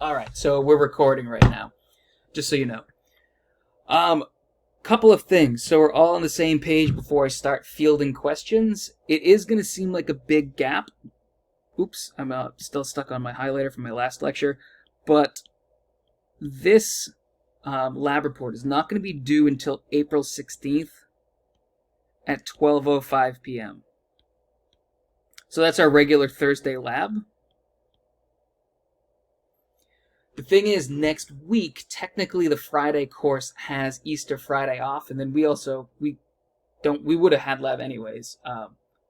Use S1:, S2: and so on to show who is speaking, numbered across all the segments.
S1: All right, so we're recording right now, just so you know. Um, Couple of things. So we're all on the same page before I start fielding questions. It is going to seem like a big gap. Oops, I'm still stuck on my highlighter from my last lecture. But this lab report is not going to be due until April 16th at 12:05 p.m. So that's our regular Thursday lab. The thing is, next week, technically the Friday course has Easter Friday off, and then we would have had lab anyways,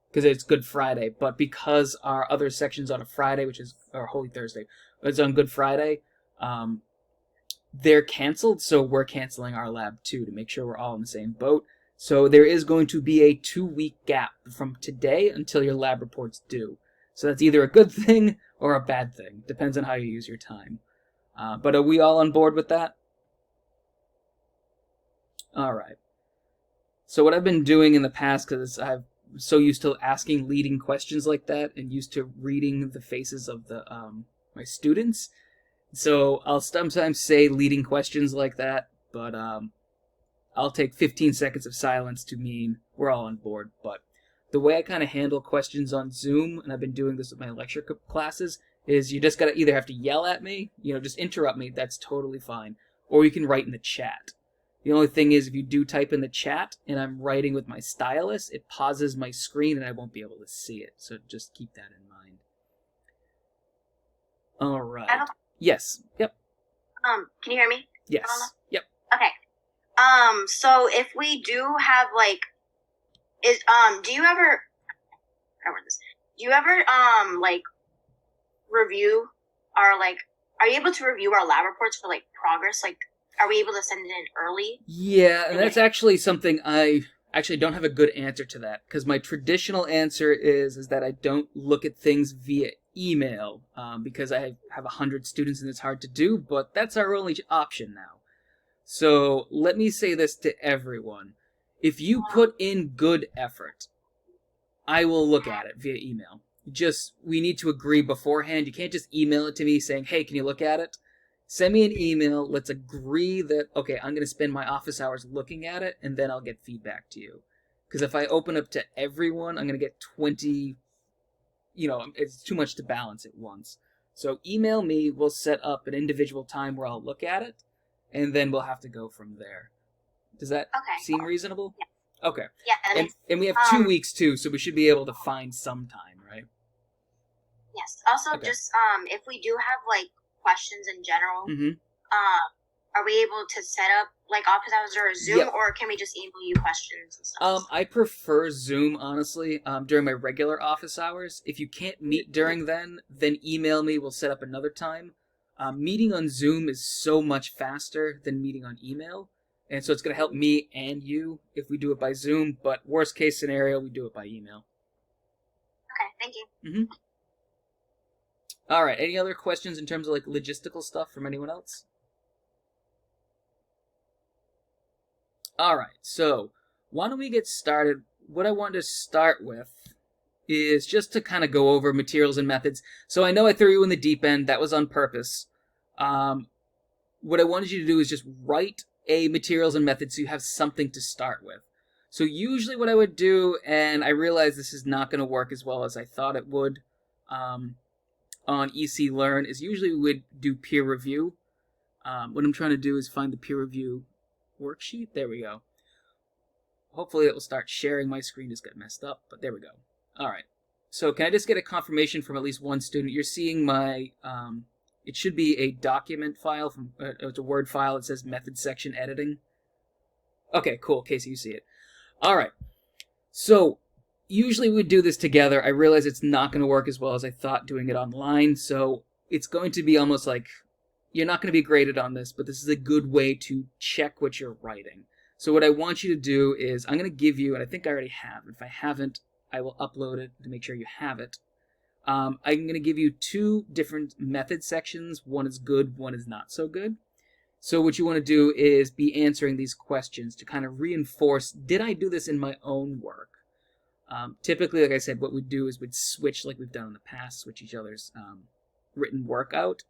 S1: because it's Good Friday, but because our other section's on a Friday, which is, or Holy Thursday, it's on Good Friday, they're canceled, so we're canceling our lab too, to make sure we're all in the same boat. So there is going to be a 2-week gap from today until your lab report's due. So that's either a good thing or a bad thing. Depends on how you use your time. But are we all on board with that? All right. So what I've been doing in the past, because I'm so used to asking leading questions like that and used to reading the faces of the my students, so I'll sometimes say leading questions like that, but I'll take 15 seconds of silence to mean we're all on board. But the way I kind of handle questions on Zoom, and I've been doing this with my lecture classes, is you just gotta either have to yell at me, just interrupt me, that's totally fine, or you can write in the chat. The only thing is, if you do type in the chat and I'm writing with my stylus, it pauses my screen and I won't be able to see it, so just keep that in mind. All right. Yes. Yep.
S2: Can you hear me?
S1: Yes. Yep.
S2: Okay. So if we do have do you ever, review our are you able to review our lab reports for progress? Are we able to send it in early?
S1: Yeah, and that's actually something I actually don't have a good answer to that, because my traditional answer is that I don't look at things via email, because I have 100 students and it's hard to do, but that's our only option now. So let me say this to everyone. If you put in good effort, I will look at it via email. We need to agree beforehand. You can't just email it to me saying, hey, can you look at it? Send me an email. Let's agree that, okay, I'm going to spend my office hours looking at it, and then I'll get feedback to you. Because if I open up to everyone, I'm going to get 20, it's too much to balance at once. So email me. We'll set up an individual time where I'll look at it, and then we'll have to go from there. Does that seem reasonable?
S2: Yeah.
S1: Okay.
S2: Yeah,
S1: and we have 2 weeks too, so we should be able to find some time, right?
S2: Yes. Also, just if we do have questions in general, are we able to set up office hours or Zoom, or can we just email you questions and stuff?
S1: I prefer Zoom, honestly, during my regular office hours. If you can't meet during then email me. We'll set up another time. Meeting on Zoom is so much faster than meeting on email. And so it's going to help me and you if we do it by Zoom, but worst case scenario, we do it by email.
S2: Okay, thank you.
S1: Mm-hmm. All right, any other questions in terms of logistical stuff from anyone else? All right, so why don't we get started? What I wanted to start with is just to kind of go over materials and methods. So I know I threw you in the deep end. That was on purpose. What I wanted you to do is just write a materials and methods so you have something to start with. So usually what I would do, and I realize this is not going to work as well as I thought it would on EC Learn, is usually we would do peer review. What I'm trying to do is find the peer review worksheet. There we go. Hopefully it will start sharing. My screen just got messed up, but there we go. All right. So can I just get a confirmation from at least one student? You're seeing my... it should be a document file from it's a Word file. It says method section editing. Okay, cool. Casey, you see it. All right. So usually we do this together. I realize it's not going to work as well as I thought doing it online. So it's going to be almost like you're not going to be graded on this, but this is a good way to check what you're writing. So what I want you to do is I'm going to give you, and I think I already have. If I haven't, I will upload it to make sure you have it. I'm going to give you 2 different method sections. One is good, one is not so good. So what you want to do is be answering these questions to kind of reinforce, did I do this in my own work? Typically, like I said, what we'd do is we'd switch, like we've done in the past, switch each other's written work out.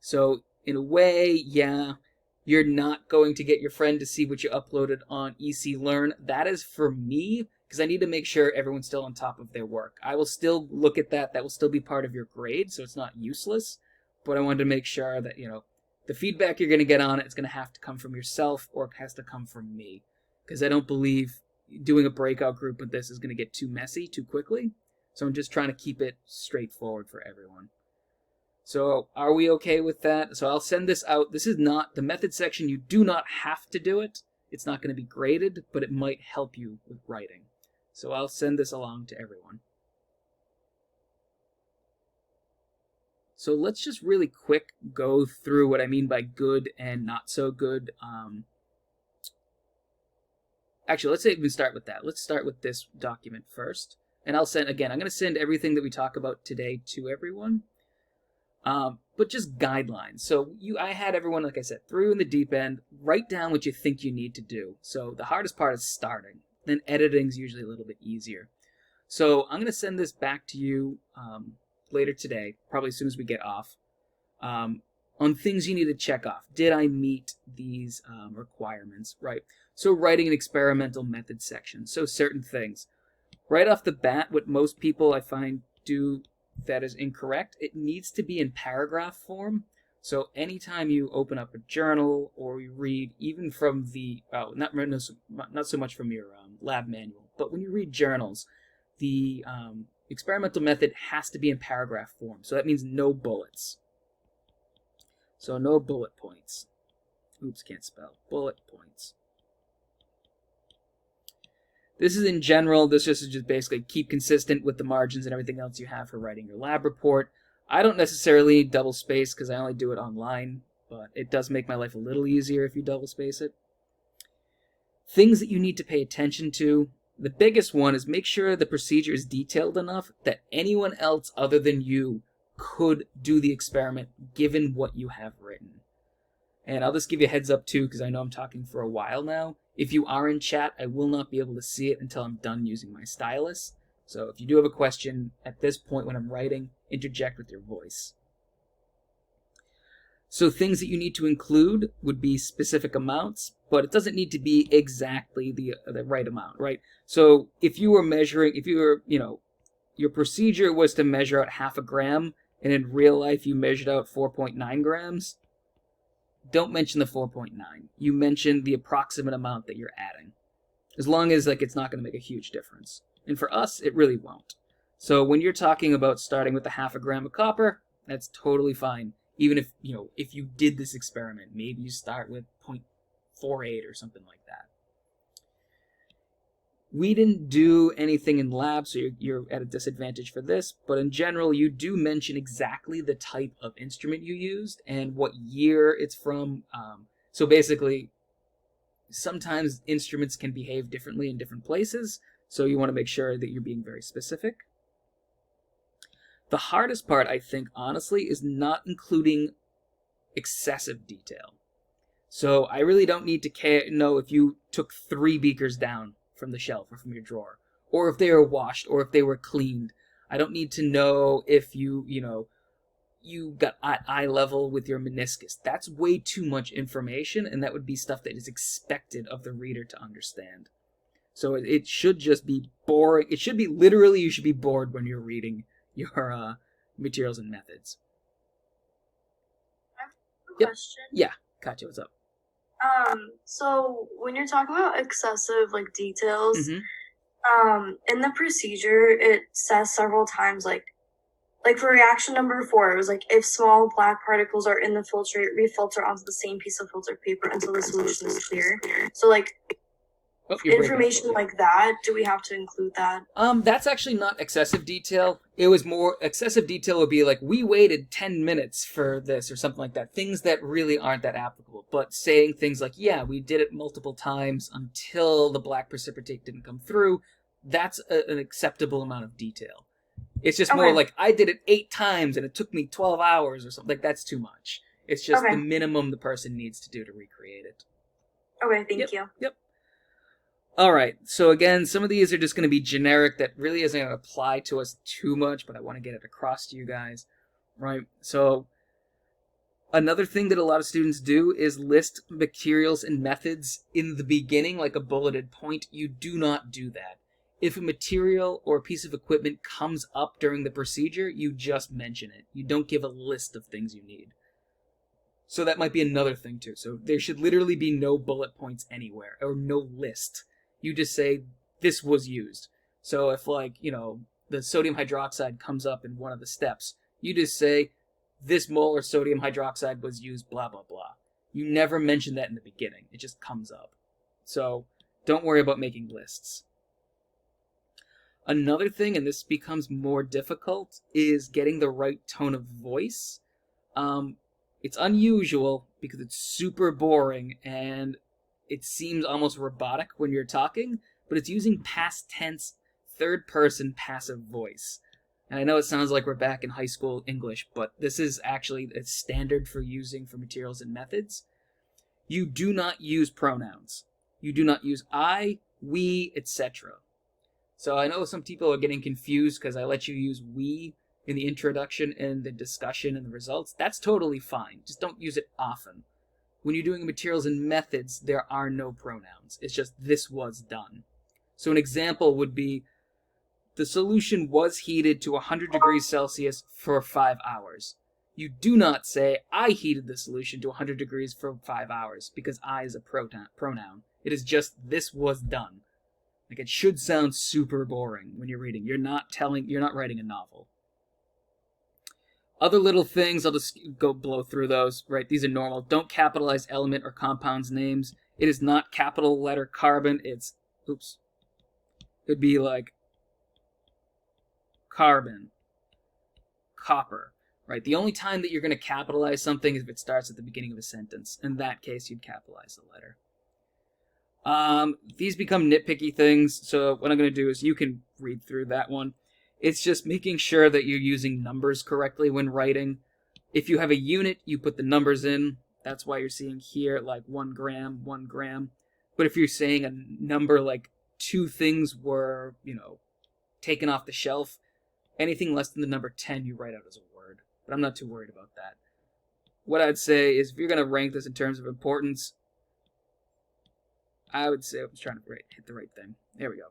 S1: So in a way, yeah, you're not going to get your friend to see what you uploaded on EC Learn. That is for me, because I need to make sure everyone's still on top of their work. I will still look at that. That will still be part of your grade, so it's not useless. But I wanted to make sure that, the feedback you're going to get on it is going to have to come from yourself, or it has to come from me. Because I don't believe doing a breakout group with this is going to get too messy too quickly. So I'm just trying to keep it straightforward for everyone. So are we okay with that? So I'll send this out. This is not the method section. You do not have to do it. It's not going to be graded, but it might help you with writing. So I'll send this along to everyone. So let's just really quick go through what I mean by good and not so good. Actually, let's even start with that. Let's start with this document first. And I'll send, again, I'm going to send everything that we talk about today to everyone. But just guidelines. So I had everyone, like I said, through in the deep end. Write down what you think you need to do. So the hardest part is starting. Then editing's usually a little bit easier. So I'm going to send this back to you later today, probably as soon as we get off, on things you need to check off. Did I meet these requirements? Right. So writing an experimental method section. So certain things. Right off the bat, what most people I find do that is incorrect, it needs to be in paragraph form. So anytime you open up a journal or you read, even from the, not so much from your lab manual, but when you read journals, the experimental method has to be in paragraph form. So that means no bullets. So no bullet points. Oops, can't spell. Bullet points. This is in general. This is just basically keep consistent with the margins and everything else you have for writing your lab report. I don't necessarily need double space because I only do it online, but it does make my life a little easier if you double space it. Things that you need to pay attention to. The biggest one is make sure the procedure is detailed enough that anyone else other than you could do the experiment given what you have written. And I'll just give you a heads up too, because I know I'm talking for a while now. If you are in chat, I will not be able to see it until I'm done using my stylus. So if you do have a question at this point when I'm writing, interject with your voice. So things that you need to include would be specific amounts, but it doesn't need to be exactly the right amount, right? So if you were measuring, your procedure was to measure out 0.5 gram, and in real life you measured out 4.9 grams, don't mention the 4.9. You mention the approximate amount that you're adding. As long as it's not going to make a huge difference. And for us, it really won't. So when you're talking about starting with 0.5 gram of copper, that's totally fine. Even if, if you did this experiment, maybe you start with 0.48 or something like that. We didn't do anything in lab, so you're at a disadvantage for this, but in general, you do mention exactly the type of instrument you used and what year it's from. So basically, sometimes instruments can behave differently in different places, so you want to make sure that you're being very specific. The hardest part, I think, honestly, is not including excessive detail. So I really don't need to know if you took 3 beakers down from the shelf or from your drawer, or if they were washed, or if they were cleaned. I don't need to know if you got eye level with your meniscus. That's way too much information, and that would be stuff that is expected of the reader to understand. So it should just be boring. It should be literally, you should be bored when you're reading your materials and methods.
S2: I have a question.
S1: Yeah, Katya, what's up?
S2: So when you're talking about excessive details,
S1: Mm-hmm.
S2: In the procedure it says several times like for reaction number 4, it was if small black particles are in the filtrate, refilter onto the same piece of filtered paper until the solution is clear. So information like that, do we have to include that?
S1: That's actually not excessive detail. It was more excessive detail would be we waited 10 minutes for this or something like that. Things that really aren't that applicable. But saying things like, yeah, we did it multiple times until the black precipitate didn't come through, that's an acceptable amount of detail. It's just more I did it 8 times and it took me 12 hours or something. That's too much. It's just the minimum the person needs to do to recreate it.
S2: Okay, thank you.
S1: Yep. All right, so again, some of these are just going to be generic that really isn't going to apply to us too much, but I want to get it across to you guys, right? So Another thing that a lot of students do is list materials and methods in the beginning, like a bulleted point. You do not do that. If a material or a piece of equipment comes up during the procedure, you just mention it. You don't give a list of things you need. So that might be another thing too. So there should literally be no bullet points anywhere, or no list. You just say, this was used. So if, like, you know, the sodium hydroxide comes up in one of the steps, you just say, this molar sodium hydroxide was used, blah, blah, blah. You never mention that in the beginning. It just comes up. So don't worry about making lists. Another thing, and this becomes more difficult, is getting the right tone of voice. It's unusual because it's super boring and it seems almost robotic when you're talking, but it's using past tense, third person passive voice. And I know it sounds like we're back in high school English, but this is actually a standard for using for materials and methods. You do not use pronouns. You do not use I, we, etc. So I know some people are getting confused because I let you use we in the introduction and the discussion and the results. That's totally fine. Just don't use it often. When you're doing materials and methods, there are no pronouns. It's just this was done. So an example would be, the solution was heated to 100 degrees Celsius for 5 hours. You do not say, I heated the solution to 100 degrees for 5 hours, because I is a pronoun. It is just, this was done. Like, it should sound super boring when you're reading. You're not writing a novel. Other little things, I'll just blow through those, right? These are normal. Don't capitalize element or compounds names. It is not capital letter carbon. It's, it'd be like carbon, copper, right? The only time that you're going to capitalize something is if it starts at the beginning of a sentence. In that case, you'd capitalize the letter. These become nitpicky things, so what I'm going to do is, you can read through that one. It's just making sure that you're using numbers correctly when writing. If you have a unit, you put the numbers in. That's why you're seeing here, like 1 gram, 1 gram. But if you're saying a number like 2 things were, taken off the shelf, anything less than the number 10 you write out as a word. But I'm not too worried about that. What I'd say is, if you're going to rank this in terms of importance, I would say, I'm trying to hit the right thing. There we go.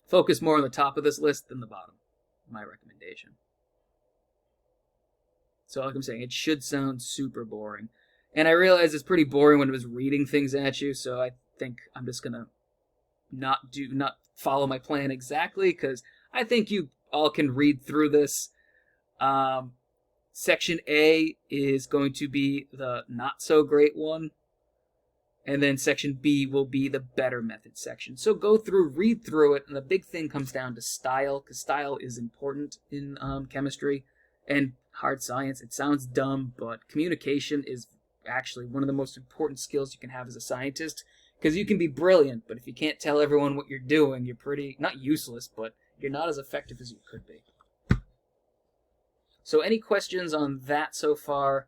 S1: Focus more on the top of this list than the bottom. My recommendation. So like I'm saying, it should sound super boring. And I realize it's pretty boring when it was reading things at you, so I think I'm just going to not follow my plan exactly, because I think you all can read through this. Section A is going to be the not so great one. And then section B will be the better method section. So go through, read through it, and the big thing comes down to style, because style is important in chemistry and hard science. It sounds dumb, but communication is actually one of the most important skills you can have as a scientist, because you can be brilliant, but if you can't tell everyone what you're doing, you're pretty, not useless, but you're not as effective as you could be. So any questions on that so far?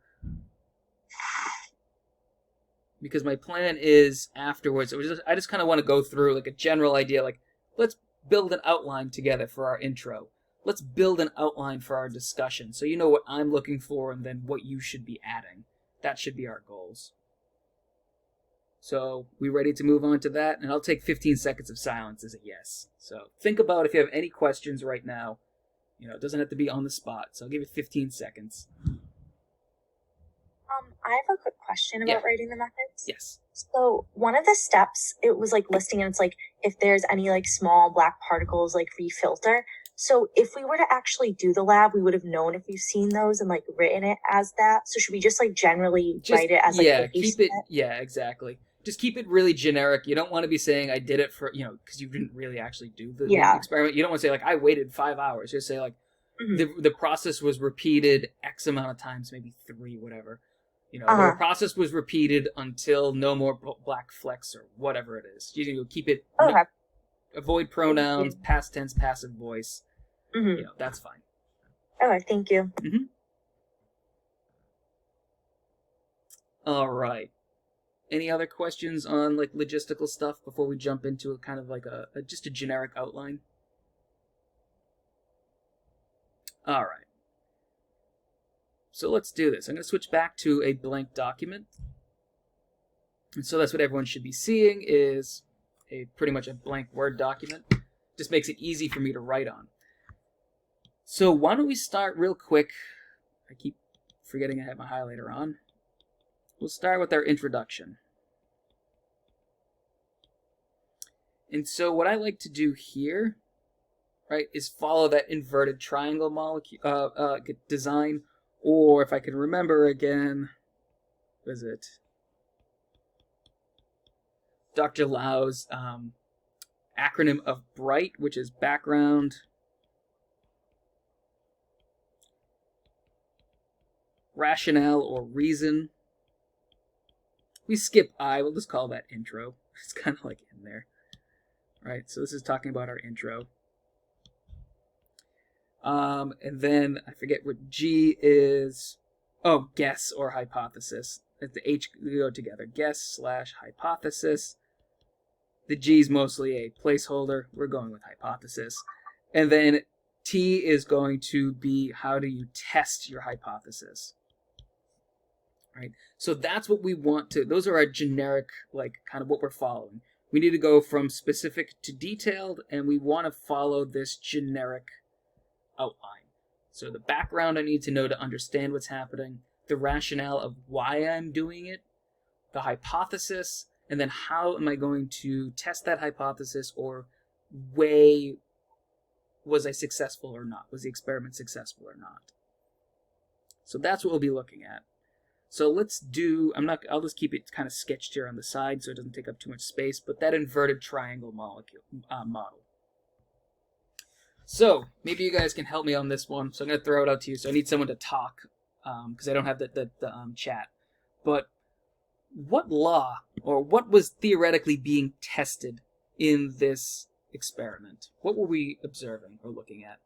S1: Because my plan is afterwards, I just kind of want to go through like a general idea, like, let's build an outline together for our intro. Let's build an outline for our discussion, so you know what I'm looking for and then what you should be adding. That should be our goals. So, we ready to move on to that? And I'll take 15 seconds of silence as a yes. So, think about if you have any questions right now. It doesn't have to be on the spot, so I'll give you 15 seconds.
S3: I have a quick question about writing the methods.
S1: Yes.
S3: So one of the steps, it was like listing, and it's like, if there's any like small black particles, like refilter. So if we were to actually do the lab, we would have known if we've seen those and like written it as that. So should we just like generally write it as like
S1: keep it? Yeah, exactly. Just keep it really generic. You don't want to be saying I did it for, because you didn't really actually do the experiment. You don't want to say like I waited 5 hours. Just say like the process was repeated X amount of times, maybe 3, whatever. The process was repeated until no more black flecks or whatever it is. You keep it.
S3: Okay.
S1: Avoid pronouns, past tense, passive voice. That's fine.
S3: Okay, thank you.
S1: All right. Any other questions on like logistical stuff before we jump into a kind of like just a generic outline? All right. so let's do this. I'm going to switch back to a blank document. And so that's what everyone should be seeing, is pretty much a blank Word document. Just makes it easy for me to write on. So why don't we start real quick. I keep forgetting I have my highlighter on. We'll start with our introduction. And so what I like to do here, right, is follow that inverted triangle design, or if I can remember again, what is it? Dr. Lau's acronym of BRIGHT, which is background, rationale, or reason. We skip I, we'll just call that intro. It's kind of like in there. Right, so this is talking about our intro. And then I forget what G is. Oh, guess or hypothesis. The H go together. Guess / hypothesis. The G is mostly a placeholder. We're going with hypothesis. And then T is going to be how do you test your hypothesis. Right? So that's what we want to, those are our generic, like, kind of what we're following. We need to go from specific to detailed, and we want to follow this generic outline. So the background I need to know to understand what's happening, the rationale of why I'm doing it, the hypothesis, and then how am I going to test that hypothesis or weigh, was I successful or not? Was the experiment successful or not? So that's what we'll be looking at. So let's do, I'll just keep it kind of sketched here on the side so it doesn't take up too much space, but that inverted triangle model. So maybe you guys can help me on this one. So I'm going to throw it out to you. So I need someone to talk because I don't have the chat. But what law or what was theoretically being tested in this experiment? What were we observing or looking at?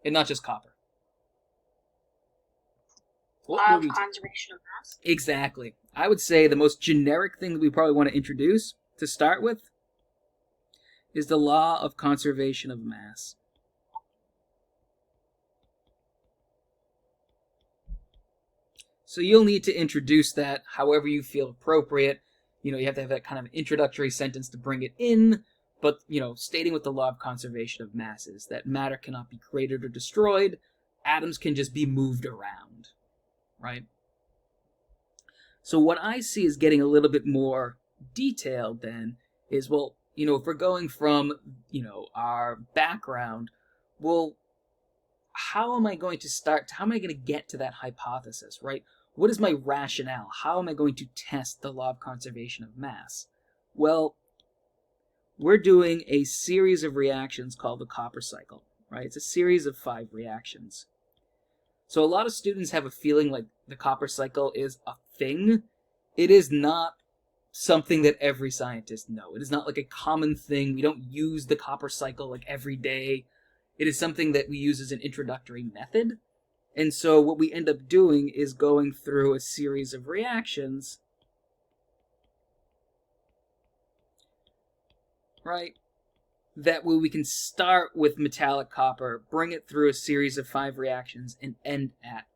S1: And not just copper.
S2: Law of conservation of mass?
S1: Exactly. I would say the most generic thing that we probably want to introduce to start with is the law of conservation of mass. So you'll need to introduce that however you feel appropriate. You have to have that kind of introductory sentence to bring it in, but, stating what the law of conservation of mass is, that matter cannot be created or destroyed, atoms can just be moved around. Right? So what I see is getting a little bit more detailed then is, well, if we're going from, our background, well, how am I going to get to that hypothesis, right? What is my rationale? How am I going to test the law of conservation of mass? Well, we're doing a series of reactions called the copper cycle, right? It's a series of 5 reactions. So a lot of students have a feeling like the copper cycle is a thing. It is not something that every scientist knows. It is not like a common thing. We don't use the copper cycle like every day. It is something that we use as an introductory method. And so what we end up doing is going through a series of reactions, right? That way we can start with metallic copper, bring it through a series of 5 reactions, and end at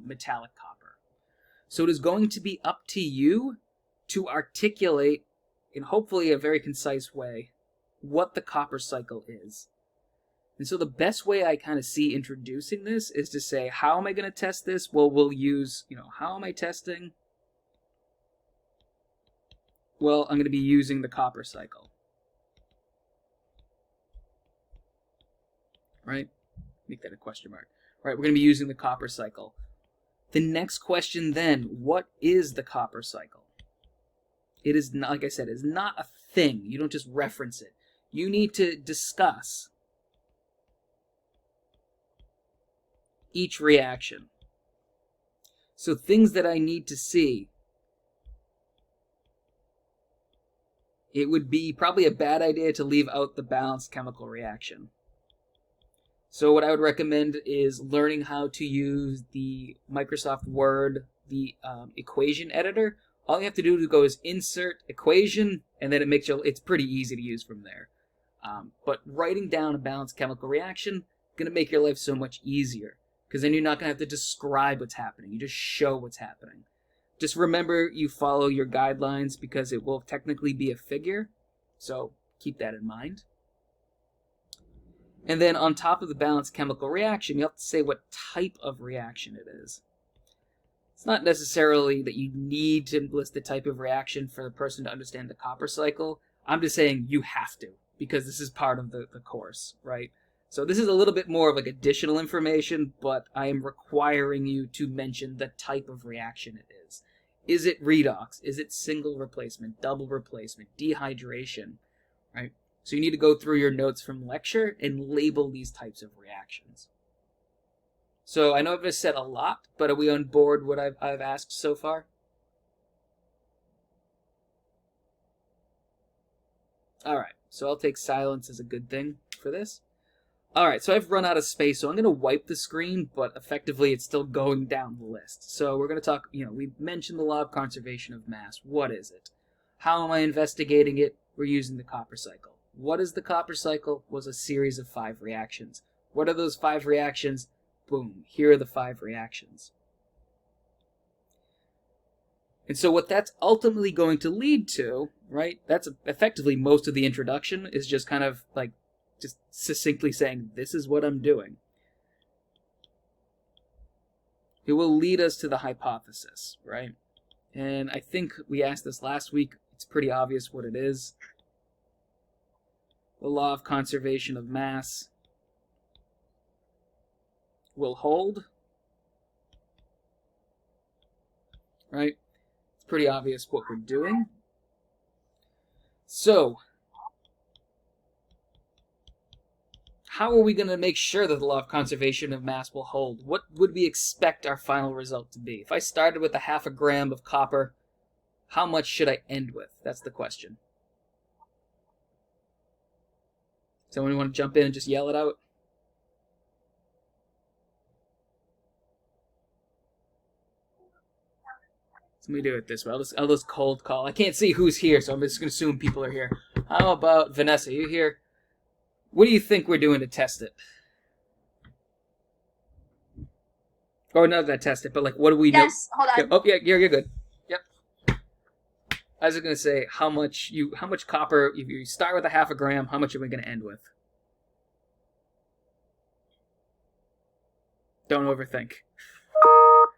S1: metallic copper. So it is going to be up to you to articulate, in hopefully a very concise way, what the copper cycle is. And so the best way I kind of see introducing this is to say, how am I going to test this? Well, we'll use, how am I testing? Well, I'm going to be using the copper cycle. Right? Make that a question mark. Right, we're going to be using the copper cycle. The next question then, what is the copper cycle? It is not, like I said, it's not a thing. You don't just reference it. You need to discuss each reaction. So things that I need to see. It would be probably a bad idea to leave out the balanced chemical reaction. So what I would recommend is learning how to use the Microsoft Word, the equation editor. All you have to do to go is insert equation, and then it's pretty easy to use from there. But writing down a balanced chemical reaction is going to make your life so much easier. because then you're not going to have to describe what's happening. You just show what's happening. Just remember you follow your guidelines because it will technically be a figure, so keep that in mind. And then on top of the balanced chemical reaction, you have to say what type of reaction it is. It's not necessarily that you need to list the type of reaction for the person to understand the copper cycle. I'm just saying you have to, because this is part of the course, right? So this is a little bit more of like additional information, but I am requiring you to mention the type of reaction it is. Is it redox? Is it single replacement, double replacement, dehydration, right? So you need to go through your notes from lecture and label these types of reactions. So I know I've just said a lot, but are we on board what I've asked so far? All right, so I'll take silence as a good thing for this. All right, so I've run out of space, so I'm going to wipe the screen, but effectively it's still going down the list. So we're going to talk, we mentioned the law of conservation of mass. What is it? How am I investigating it? We're using the copper cycle. What is the copper cycle? Was a series of 5 reactions. What are those 5 reactions? Boom, here are the 5 reactions. And so what that's ultimately going to lead to, right, that's effectively most of the introduction is just kind of like just succinctly saying, this is what I'm doing. It will lead us to the hypothesis, right? And I think we asked this last week. It's pretty obvious what it is. The law of conservation of mass will hold, right? It's pretty obvious what we're doing. So, how are we going to make sure that the law of conservation of mass will hold? What would we expect our final result to be? If I started with 0.5 gram of copper, how much should I end with? That's the question. Someone want to jump in and just yell it out? So let me do it this way. I'll just cold call. I can't see who's here, so I'm just going to assume people are here. How about Vanessa? You here? What do you think we're doing to test it? Or not to test it, but like, what do we know?
S2: Yes, hold on.
S1: Oh, yeah, you're good. Yep. I was going to say how much copper. If you start with 0.5 gram, how much are we going to end with? Don't overthink.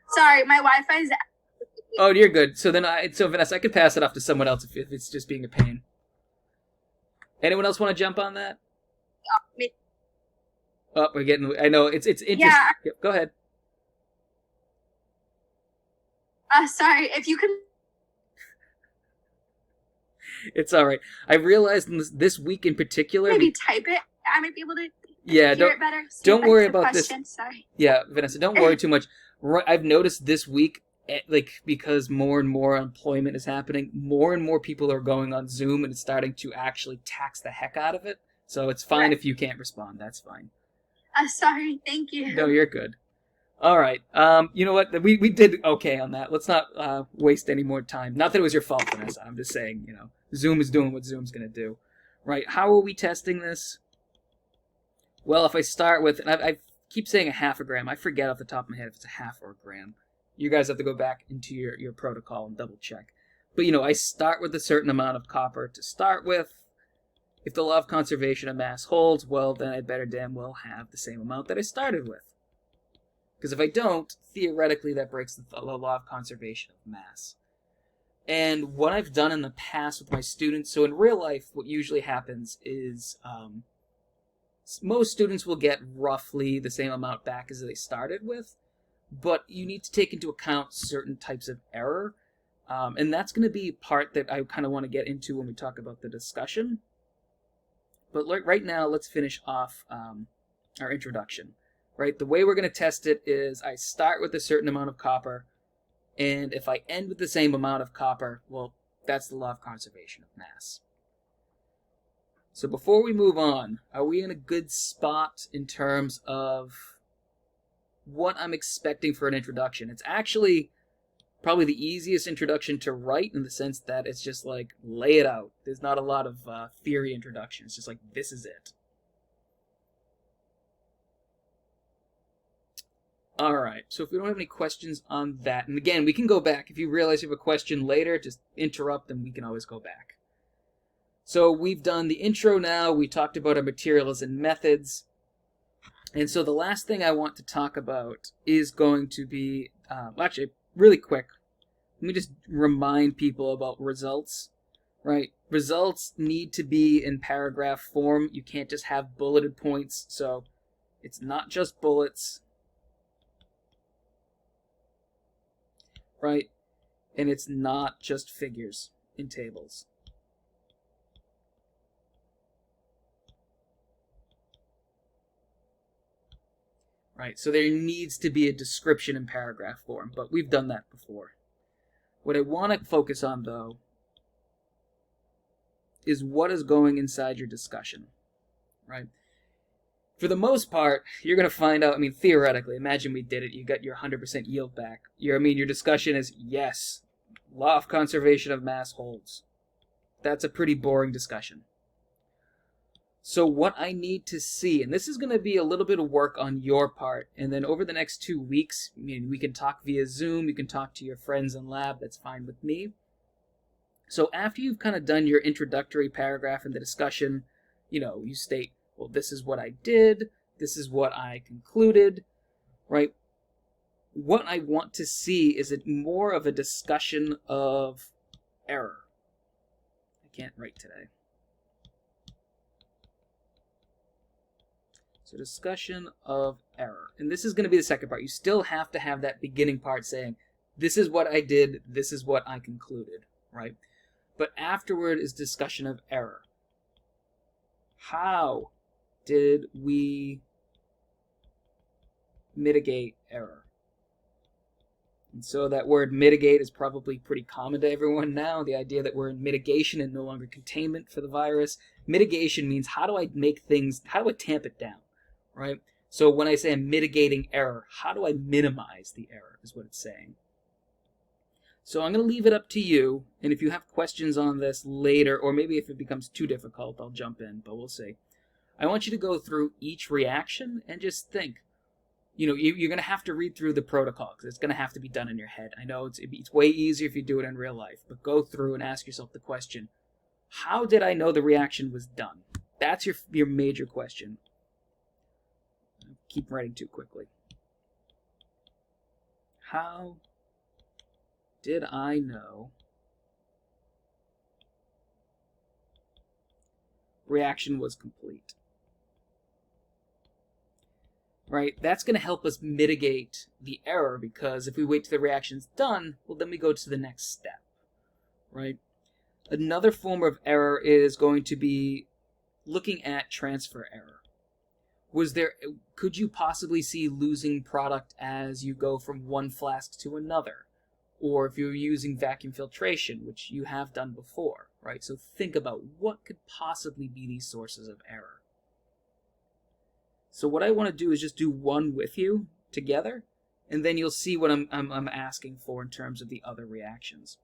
S2: Sorry, my Wi-Fi is.
S1: Oh, you're good. So Vanessa, I could pass it off to someone else if it's just being a pain. Anyone else want to jump on that? Oh, we're getting. I know it's interesting.
S2: Yeah.
S1: Yep, go ahead.
S2: Sorry, if you can.
S1: It's all right. I realized this week in particular.
S2: Maybe type it. I might be able to.
S1: Yeah,
S2: hear it better.
S1: Don't worry about this.
S2: Sorry.
S1: Yeah, Vanessa, don't worry too much. I've noticed this week, like, because more and more employment is happening, more and more people are going on Zoom, and it's starting to actually tax the heck out of it. So it's fine if you can't respond. That's fine.
S2: Sorry. Thank you.
S1: No, you're good. All right. You know what? We did okay on that. Let's not waste any more time. Not that it was your fault, Vanessa. I'm just saying, Zoom is doing what Zoom's going to do. Right? How are we testing this? Well, if I start with, and I keep saying 0.5 gram. I forget off the top of my head if it's 0.5 or 1 gram. You guys have to go back into your protocol and double check. But, I start with a certain amount of copper to start with. If the law of conservation of mass holds, well, then I better damn well have the same amount that I started with. Because if I don't, theoretically, that breaks the law of conservation of mass. And what I've done in the past with my students, so in real life, what usually happens is most students will get roughly the same amount back as they started with, but you need to take into account certain types of error, and that's going to be part that I kind of want to get into when we talk about the discussion. But right now, let's finish off our introduction. Right, the way we're going to test it is I start with a certain amount of copper, and if I end with the same amount of copper, well, that's the law of conservation of mass. So before we move on, are we in a good spot in terms of what I'm expecting for an introduction? It's actually probably the easiest introduction to write in the sense that it's just like, lay it out. There's not a lot of theory introduction. It's just like, this is it. Alright, so if we don't have any questions on that, and again, we can go back. If you realize you have a question later, just interrupt and we can always go back. So we've done the intro now, we talked about our materials and methods, and so the last thing I want to talk about is going to be, actually, really quick, let me just remind people about results, right? Results need to be in paragraph form. You can't just have bulleted points, so it's not just bullets, right? And it's not just figures in tables. Right, so there needs to be a description in paragraph form, but we've done that before. What I want to focus on, though, is what is going inside your discussion, right? For the most part, you're going to find out, I mean, theoretically, imagine we did it, you got your 100% yield back. Your discussion is, yes, law of conservation of mass holds. That's a pretty boring discussion. So what I need to see, and this is going to be a little bit of work on your part, and then over the next 2 weeks, we can talk via Zoom, you can talk to your friends in lab, that's fine with me. So after you've kind of done your introductory paragraph in the discussion, you state, well, this is what I did, this is what I concluded, right? What I want to see is more of a discussion of error. I can't write today. So discussion of error. And this is going to be the second part. You still have to have that beginning part saying, this is what I did, this is what I concluded, right? But afterward is discussion of error. How did we mitigate error? And so that word mitigate is probably pretty common to everyone now. The idea that we're in mitigation and no longer containment for the virus. Mitigation means how do I tamp it down? Right? So when I say I'm mitigating error, how do I minimize the error is what it's saying. So I'm going to leave it up to you, and if you have questions on this later, or maybe if it becomes too difficult, I'll jump in, but we'll see. I want you to go through each reaction and just think. You're going to have to read through the protocol, because it's going to have to be done in your head. I know it's way easier if you do it in real life, but go through and ask yourself the question, how did I know the reaction was done? That's your major question. Keep writing too quickly. How did I know reaction was complete? Right? That's going to help us mitigate the error, because if we wait till the reaction's done, well, then we go to the next step. Right? Another form of error is going to be looking at transfer error. Could you possibly see losing product as you go from one flask to another? Or if you're using vacuum filtration, which you have done before, right? So think about what could possibly be these sources of error. So what I want to do is just do one with you together, and then you'll see what I'm asking for in terms of the other reactions.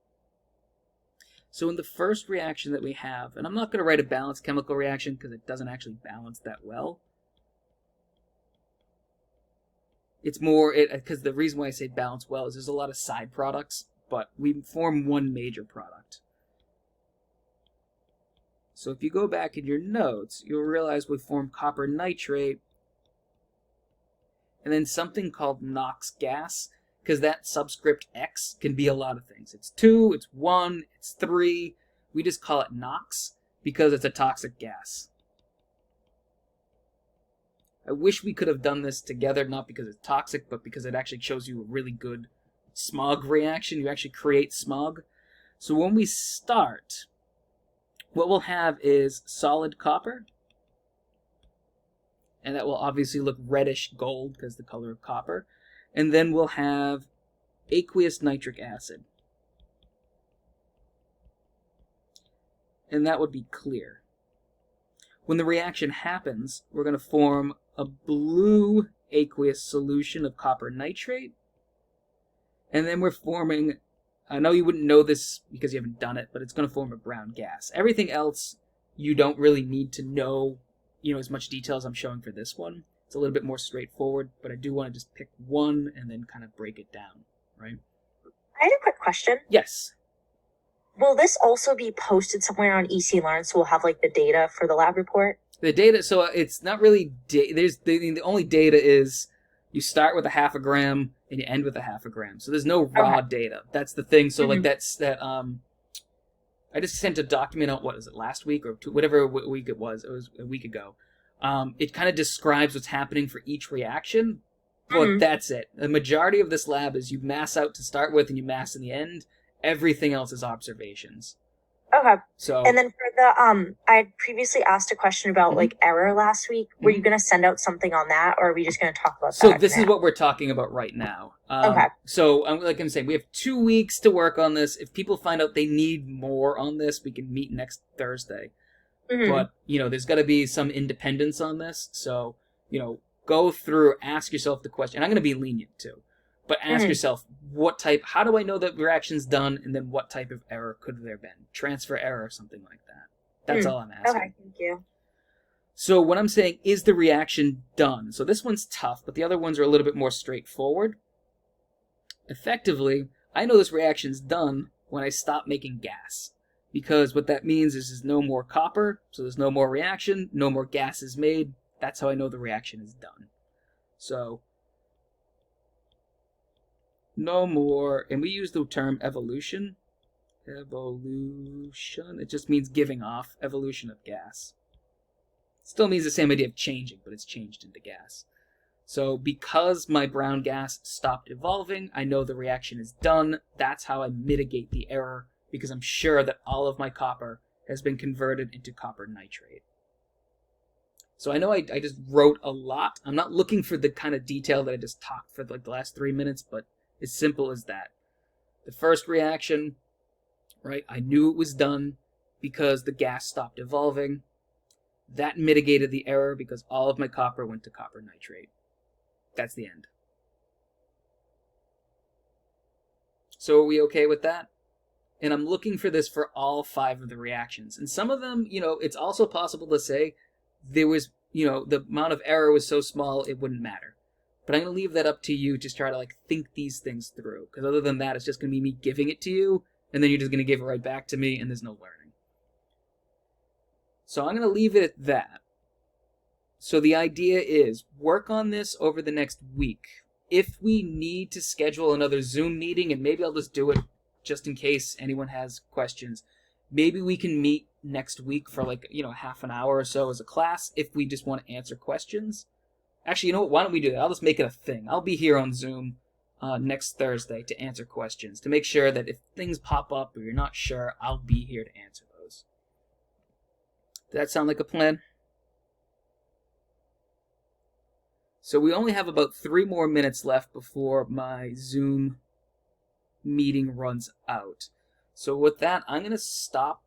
S1: So in the first reaction that we have, and I'm not going to write a balanced chemical reaction because it doesn't actually balance that well. It's more, because the reason why I say balance well is there's a lot of side products, but we form one major product. So if you go back in your notes, you'll realize we form copper nitrate, and then something called NOx gas, because that subscript X can be a lot of things. It's 2, it's 1, it's 3. We just call it NOx because it's a toxic gas. I wish we could have done this together, not because it's toxic, but because it actually shows you a really good smog reaction. You actually create smog. So when we start, what we'll have is solid copper, and that will obviously look reddish gold because the color of copper. And then we'll have aqueous nitric acid. And that would be clear. When the reaction happens, we're going to form a blue aqueous solution of copper nitrate. And then we're forming, I know you wouldn't know this because you haven't done it, but it's going to form a brown gas. Everything else you don't really need to know, as much detail as I'm showing for this one. It's a little bit more straightforward, but I do want to just pick one and then kind of break it down, right?
S3: I had a quick question.
S1: Yes.
S3: Will this also be posted somewhere on EC Learn, so we'll have like the data for the lab report?
S1: The data, so it's not really there's the only data is you start with a 0.5 gram and you end with a 0.5 gram. So there's no raw data. That's the thing. So like that's that I just sent a document out, what is it, last week or whatever week it was a week ago. It kind of describes what's happening for each reaction, but that's it. The majority of this lab is you mass out to start with and you mass in the end. Everything else is observations.
S3: Okay.
S1: So,
S3: and then for the I had previously asked a question about like error last week. Were you going to send out something on that, or are we just going to talk about that?
S1: So this is what we're talking about right now.
S3: Okay.
S1: So like I'm saying, we have 2 weeks to work on this. If people find out they need more on this, we can meet next Thursday. But there's got to be some independence on this. So go through, ask yourself the question. And I'm going to be lenient too. But ask yourself, how do I know that reaction's done, and then what type of error could there have been? Transfer error or something like that. That's all I'm asking.
S3: Okay, thank you.
S1: So what I'm saying, is the reaction done? So this one's tough, but the other ones are a little bit more straightforward. Effectively, I know this reaction's done when I stop making gas. Because what that means is there's no more copper, so there's no more reaction, no more gas is made. That's how I know the reaction is done. So no more, and we use the term evolution. Evolution, it just means giving off, evolution of gas. Still means the same idea of changing, but it's changed into gas. So because my brown gas stopped evolving, I know the reaction is done. That's how I mitigate the error, because I'm sure that all of my copper has been converted into copper nitrate. So I know I just wrote a lot. I'm not looking for the kind of detail that I just talked for like the last 3 minutes, but as simple as that. The first reaction, right, I knew it was done because the gas stopped evolving. That mitigated the error because all of my copper went to copper nitrate. That's the end. So are we okay with that? And I'm looking for this for all 5 of the reactions. And some of them, it's also possible to say there was, the amount of error was so small it wouldn't matter. But I'm going to leave that up to you to try to think these things through. Because other than that, it's just going to be me giving it to you, and then you're just going to give it right back to me, and there's no learning. So I'm going to leave it at that. So the idea is, work on this over the next week. If we need to schedule another Zoom meeting, and maybe I'll just do it just in case anyone has questions, maybe we can meet next week for half an hour or so as a class if we just want to answer questions. Actually, you know what? Why don't we do that? I'll just make it a thing. I'll be here on Zoom next Thursday to answer questions, to make sure that if things pop up or you're not sure, I'll be here to answer those. Does that sound like a plan? So we only have about 3 more minutes left before my Zoom meeting runs out. So with that, I'm going to stop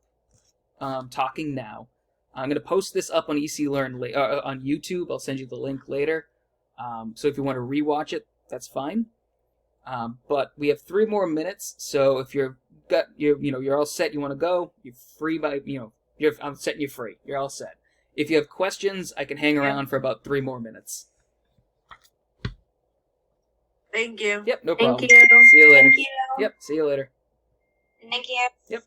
S1: talking now. I'm going to post this up on EC Learn on YouTube. I'll send you the link later. So if you want to rewatch it, that's fine. But we have 3 more minutes. So if you're all set, you want to go, you're free by, I'm setting you free. You're all set. If you have questions, I can hang around for about 3 more minutes.
S4: Thank you.
S1: Yep, no problem.
S3: Thank you.
S1: See you later.
S2: Thank you.
S1: Yep, see you later.
S2: Thank you.
S1: Yep.